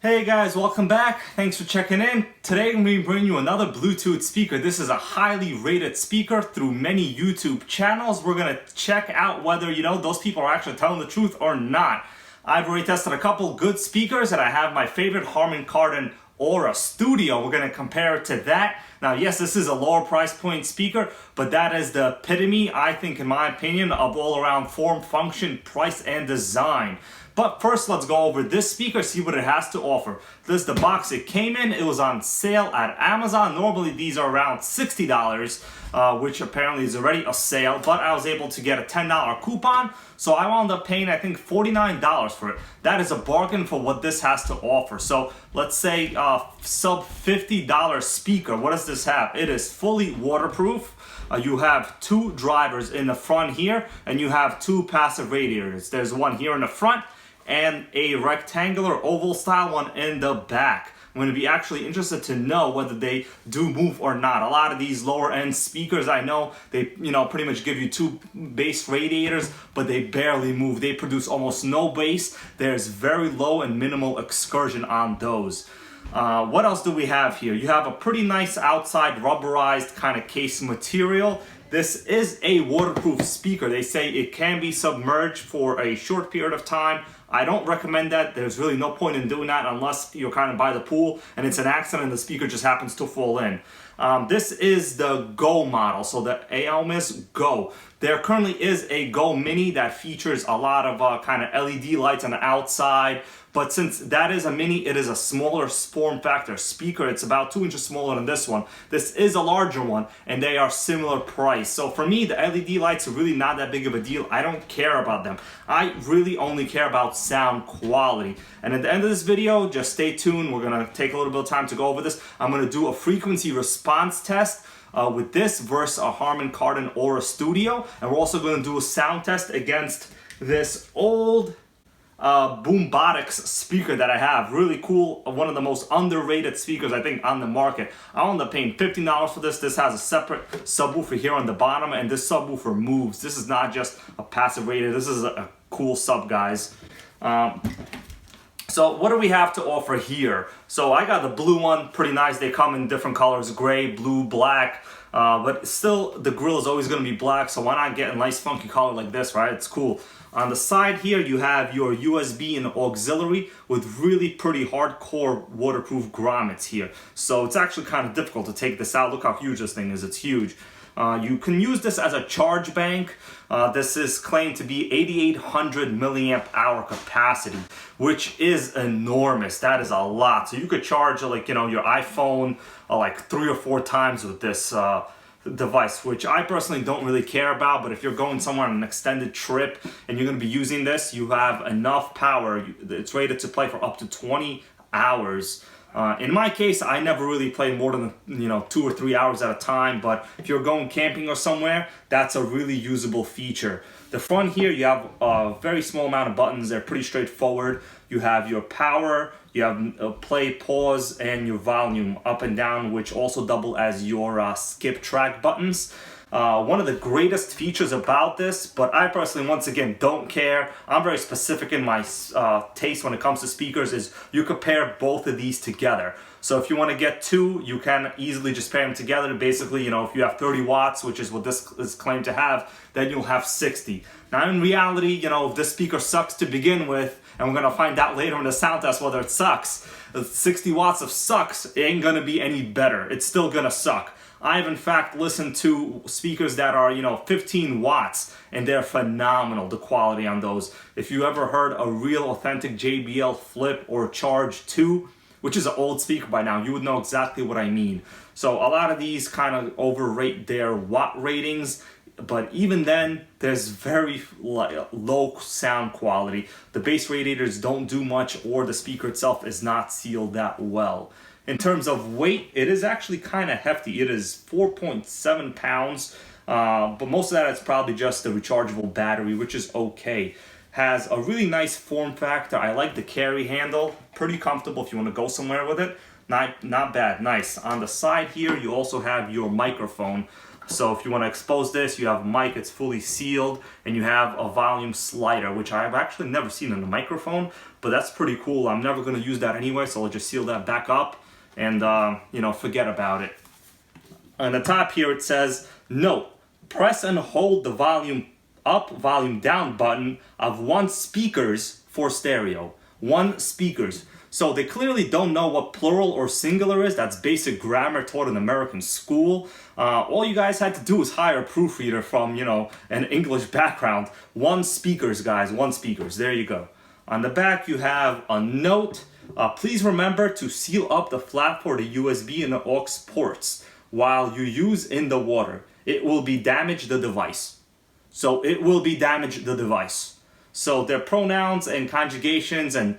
Hey guys, welcome back. Thanks for checking in. Today I'm going to bring you another Bluetooth speaker. This is a highly rated speaker through many YouTube channels. We're going to check out whether, those people are actually telling the truth or not. I've already tested a couple good speakers and I have my favorite Harman Kardon Aura Studio. We're going to compare it to that. Now, yes, this is a lower price point speaker, but that is the epitome, I think, in my opinion, of all around form, function, price, and design. But first, let's go over this speaker, see what it has to offer. This is the box it came in. It was on sale at Amazon. Normally, these are around $60, which apparently is already a sale, but I was able to get a $10 coupon, so I wound up paying, I think, $49 for it. That is a bargain for what this has to offer. So let's say sub $50 speaker. What does this have? It is fully waterproof. You have two drivers in the front here, and you have two passive radiators. There's one here in the front and a rectangular oval style one in the back. I'm going to be actually interested to know whether they do move or not. A lot of these lower end speakers, I know they pretty much give you two bass radiators, but they barely move. They produce almost no bass. There's very low and minimal excursion on those. What else do we have here? You have a pretty nice outside rubberized kind of case material. This is a waterproof speaker. They say it can be submerged for a short period of time. I don't recommend that. There's really no point in doing that unless you're kind of by the pool and it's an accident and the speaker just happens to fall in. This is the Go model, so the AOMAIS GO. There currently is a Go Mini that features a lot of kind of LED lights on the outside, but since that is a Mini, it is a smaller form factor speaker. It's about 2 inches smaller than this one. This is a larger one, and they are similar price. So for me, the LED lights are really not that big of a deal. I don't care about them. I really only care about sound quality. And at the end of this video, just stay tuned. We're gonna take a little bit of time to go over this. I'm gonna do a frequency response test with this versus a Harman Kardon Aura Studio, and we're also going to do a sound test against this old Boombotics speaker that I have. Really cool, one of the most underrated speakers I think on the market. I wound up paying $15 for this. This has a separate subwoofer here on the bottom, and this subwoofer moves. This is not just a passive radiator. This is a cool sub, guys. So what do we have to offer here? So I got the blue one, pretty nice. They come in different colors, gray, blue, black. But still, the grill is always going to be black, so why not get a nice funky color like this, right? It's cool. On the side here, you have your USB and auxiliary with really pretty hardcore waterproof grommets here. So it's actually kind of difficult to take this out. Look how huge this thing is. It's huge. You can use this as a charge bank. This is claimed to be 8,800 milliamp hour capacity, which is enormous. That is a lot. So you could charge like, your iPhone like 3 or 4 times with this device, which I personally don't really care about. But if you're going somewhere on an extended trip and you're going to be using this, you have enough power. It's rated to play for up to 20 hours. In my case, I never really play more than 2 or 3 hours at a time, but if you're going camping or somewhere, that's a really usable feature. The front here, you have a very small amount of buttons. They're pretty straightforward. You have your power, you have play, pause, and your volume up and down, which also double as your skip track buttons. One of the greatest features about this, but I personally, once again, don't care. I'm very specific in my taste when it comes to speakers, is you could pair both of these together. So if you want to get 2, you can easily just pair them together. Basically, if you have 30 watts, which is what this is claimed to have, then you'll have 60. Now in reality, if this speaker sucks to begin with, and we're going to find out later in the sound test whether it sucks, 60 watts of sucks, it ain't going to be any better. It's still going to suck. I've in fact listened to speakers that are 15 watts, and they're phenomenal, the quality on those. If you ever heard a real authentic JBL Flip or Charge 2, which is an old speaker by now, you would know exactly what I mean. So a lot of these kind of overrate their watt ratings, but even then, there's very low sound quality. The bass radiators don't do much, or the speaker itself is not sealed that well. In terms of weight, it is actually kind of hefty. It is 4.7 pounds, but most of that is probably just the rechargeable battery, which is okay. Has a really nice form factor. I like the carry handle. Pretty comfortable if you want to go somewhere with it. Not bad, nice. On the side here, you also have your microphone. So if you want to expose this, you have a mic, it's fully sealed, and you have a volume slider, which I've actually never seen in a microphone, but that's pretty cool. I'm never going to use that anyway, so I'll just seal that back up and, you know, forget about it. On the top here it says, note, press and hold the volume up, volume down button of one speakers for stereo. One speakers. So they clearly don't know what plural or singular is. That's basic grammar taught in American school. All you guys had to do is hire a proofreader from, you know, an English background. One speakers, guys, one speakers. There you go. On the back you have a note. Please remember to seal up the flap for the USB and the aux ports while you use in the water. It will be damage the device. So it will be damage the device. So their pronouns and conjugations and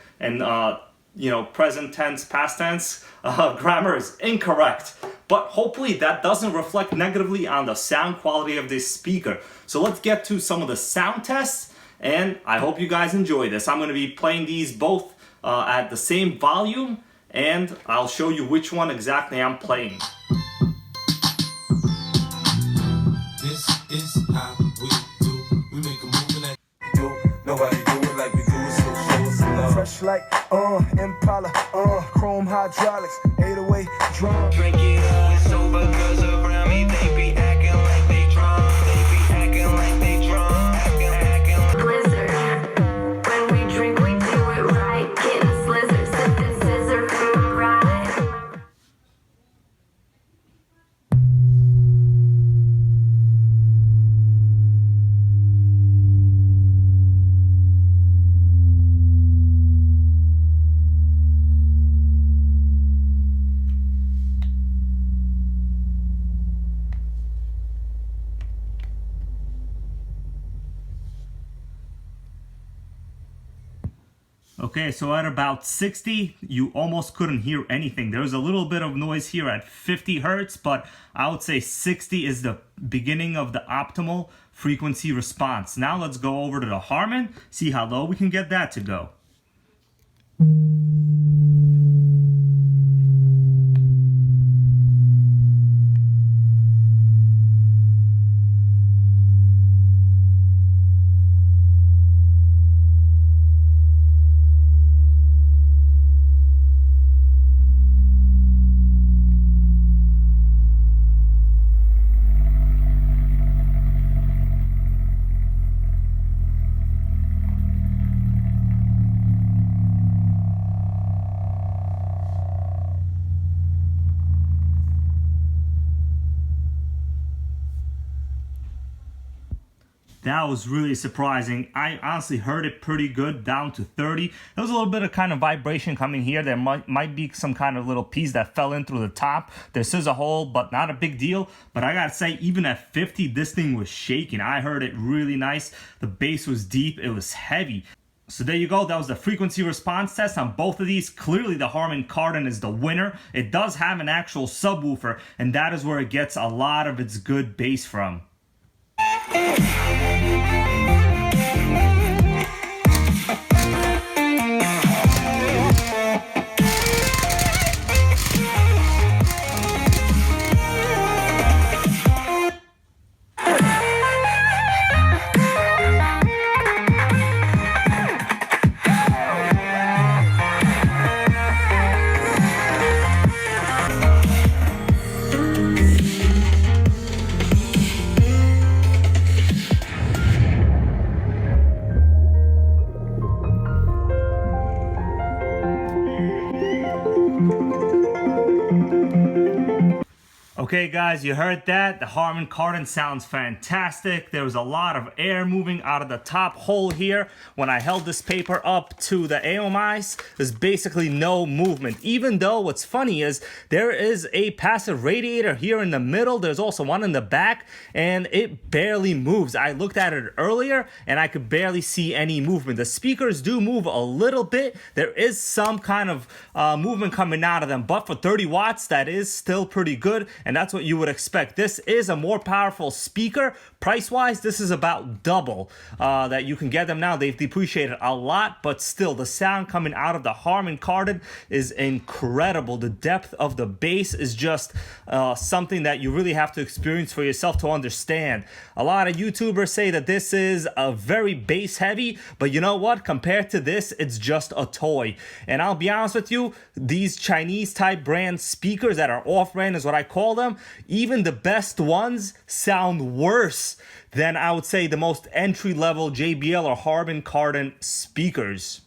you know, present tense, past tense, grammar is incorrect. But hopefully that doesn't reflect negatively on the sound quality of this speaker. So let's get to some of the sound tests, and I hope you guys enjoy this. I'm going to be playing these both at the same volume, and I'll show you which one exactly I'm playing. This is how we do. We make a move and that do. Nobody do it like we do it, so show us some love. Fresh like Impala, chrome hydraulics, 808 drum. Drink it up, it's sober, girls around me, they be acting like they drunk. They be acting like they drunk, acting. Blizzard. When we drink, we do it right. Getting slizzard, sipping scissor from the ride. Okay, so at about 60, you almost couldn't hear anything. There's a little bit of noise here at 50 hertz, but I would say 60 is the beginning of the optimal frequency response. Now let's go over to the Harman, see how low we can get that to go. That was really surprising. I honestly heard it pretty good down to 30. There was a little bit of kind of vibration coming here. There might be some kind of little piece that fell in through the top. This is a hole, but not a big deal. But I gotta say, even at 50, this thing was shaking. I heard it really nice. The bass was deep. It was heavy. So there you go. That was the frequency response test on both of these. Clearly the Harman Kardon is the winner. It does have an actual subwoofer, and that is where it gets a lot of its good bass from. Okay guys, you heard that. The Harman Kardon sounds fantastic. There was a lot of air moving out of the top hole here. When I held this paper up to the AOMAIS, there's basically no movement. Even though what's funny is there is a passive radiator here in the middle. There's also one in the back, and it barely moves. I looked at it earlier and I could barely see any movement. The speakers do move a little bit. There is some kind of movement coming out of them, but for 30 watts, that is still pretty good. And and that's what you would expect. This is a more powerful speaker. Price-wise, this is about double that you can get them now. They've depreciated a lot, but still, the sound coming out of the Harman Kardon is incredible. The depth of the bass is just something that you really have to experience for yourself to understand. A lot of YouTubers say that this is a very bass heavy, but you know what? Compared to this, it's just a toy. And I'll be honest with you, these Chinese type brand speakers that are off-brand is what I call them, even the best ones sound worse than I would say the most entry-level JBL or Harman Kardon speakers.